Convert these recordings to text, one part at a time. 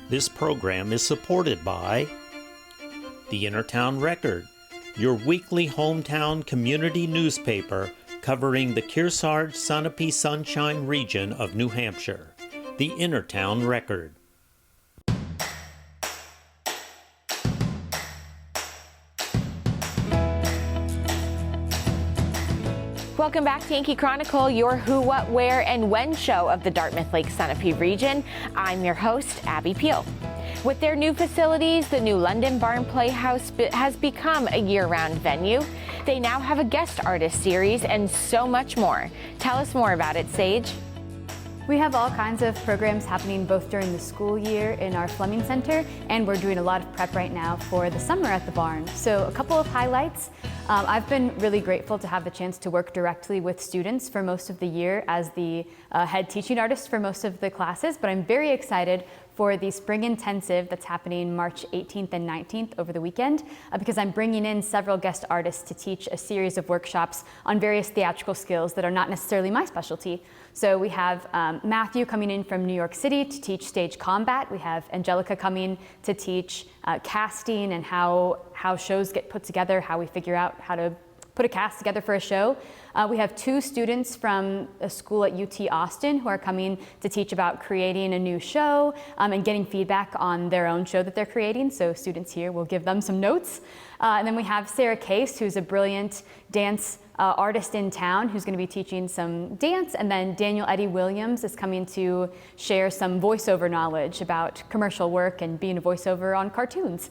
This program is supported by the Innertown Record, your weekly hometown community newspaper covering the Kearsarge-Sunapee Sunshine region of New Hampshire. The Innertown Record. Welcome back to Yankee Chronicle, your who, what, where, and when show of the Dartmouth Lake Sunapee region. I'm your host, Abby Peel. With their new facilities, the new London Barn Playhouse has become a year-round venue. They now have a guest artist series and so much more. Tell us more about it, Sage. We have all kinds of programs happening both during the school year in our Fleming Center, and we're doing a lot of prep right now for the summer at the barn. So a couple of highlights. I've been really grateful to have the chance to work directly with students for most of the year as the head teaching artist for most of the classes, but I'm very excited for the spring intensive that's happening March 18th and 19th over the weekend because I'm bringing in several guest artists to teach a series of workshops on various theatrical skills that are not necessarily my specialty. So we have Matthew coming in from New York City to teach stage combat. We have Angelica coming to teach casting and how shows get put together, how we figure out how to put a cast together for a show. We have two students from a school at UT Austin who are coming to teach about creating a new show and getting feedback on their own show that they're creating. So students here will give them some notes. And then we have Sarah Case, who's a brilliant dance artist in town who's going to be teaching some dance. And then Daniel Eddie Williams is coming to share some voiceover knowledge about commercial work and being a voiceover on cartoons.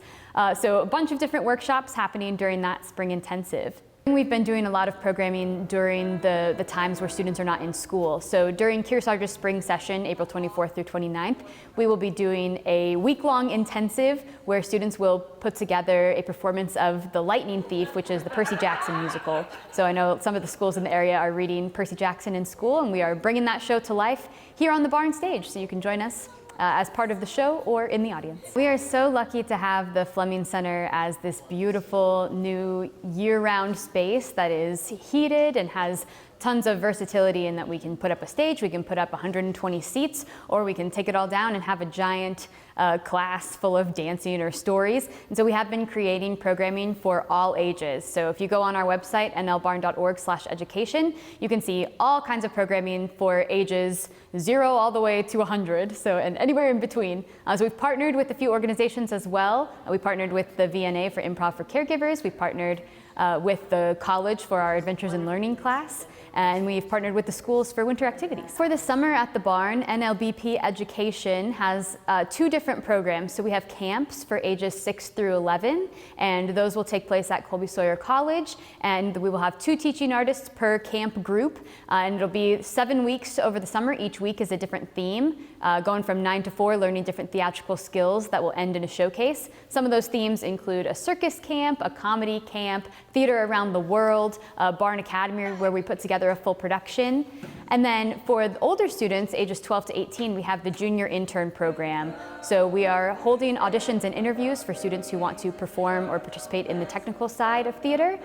So a bunch of different workshops happening during that spring intensive. We've been doing a lot of programming during the times where students are not in school. So during Kearsarge's spring session, April 24th through 29th, we will be doing a week-long intensive where students will put together a performance of The Lightning Thief, which is the Percy Jackson musical. So I know some of the schools in the area are reading Percy Jackson in school, and we are bringing that show to life here on the barn stage, so you can join us as part of the show or in the audience. We are so lucky to have the Fleming Center as this beautiful new year-round space that is heated and has tons of versatility in that we can put up a stage, we can put up 120 seats, or we can take it all down and have a giant class full of dancing or stories. And so we have been creating programming for all ages. So if you go on our website, nlbarn.org/education, you can see all kinds of programming for ages 0 all the way to 100, so and anywhere in between. So we've partnered with a few organizations as well. We partnered with the VNA for Improv for Caregivers. We partnered with the college for our Adventures in Learning class, and we've partnered with the schools for winter activities. For the summer at the barn, NLBP Education has two different programs. So we have camps for ages 6 through 11, and those will take place at Colby Sawyer College, and we will have 2 teaching artists per camp group, and it'll be 7 weeks over the summer. Each week is a different theme, going from 9 to 4, learning different theatrical skills that will end in a showcase. Some of those themes include a circus camp, a comedy camp, theater around the world, Barn Academy, where we put together a full production. And then for the older students, ages 12 to 18, we have the junior intern program. So we are holding auditions and interviews for students who want to perform or participate in the technical side of theater.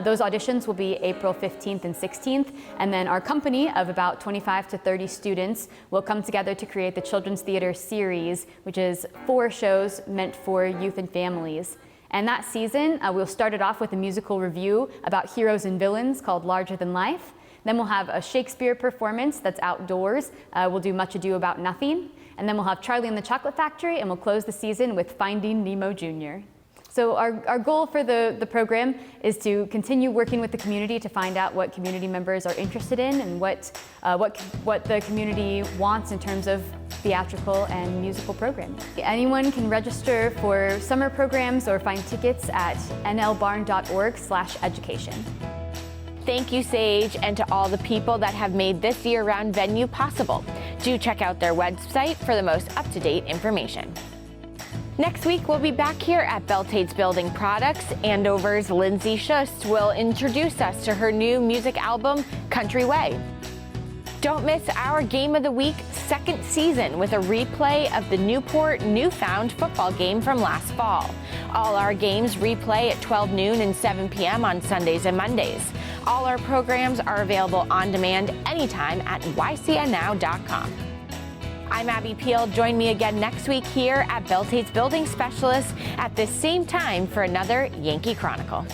Those auditions will be April 15th and 16th. And then our company of about 25 to 30 students will come together to create the Children's Theater Series, which is 4 shows meant for youth and families. And that season, we'll start it off with a musical review about heroes and villains called Larger Than Life. Then we'll have a Shakespeare performance that's outdoors. We'll do Much Ado About Nothing. And then we'll have Charlie and the Chocolate Factory, and we'll close the season with Finding Nemo Jr. So our goal for the program is to continue working with the community to find out what community members are interested in and what the community wants in terms of theatrical and musical programming. Anyone can register for summer programs or find tickets at nlbarn.org/education. Thank you, Sage, and to all the people that have made this year-round venue possible. Do check out their website for the most up-to-date information. Next week, we'll be back here at Beltade's Building Products. Andover's Lindsay Schust will introduce us to her new music album, Country Way. Don't miss our Game of the Week second season with a replay of the Newport-Newfound football game from last fall. All our games replay at 12 noon and 7 p.m. on Sundays and Mondays. All our programs are available on demand anytime at ycnnow.com. I'm Abby Peel. Join me again next week here at Bell Tate's Building Specialist at this same time for another Yankee Chronicle.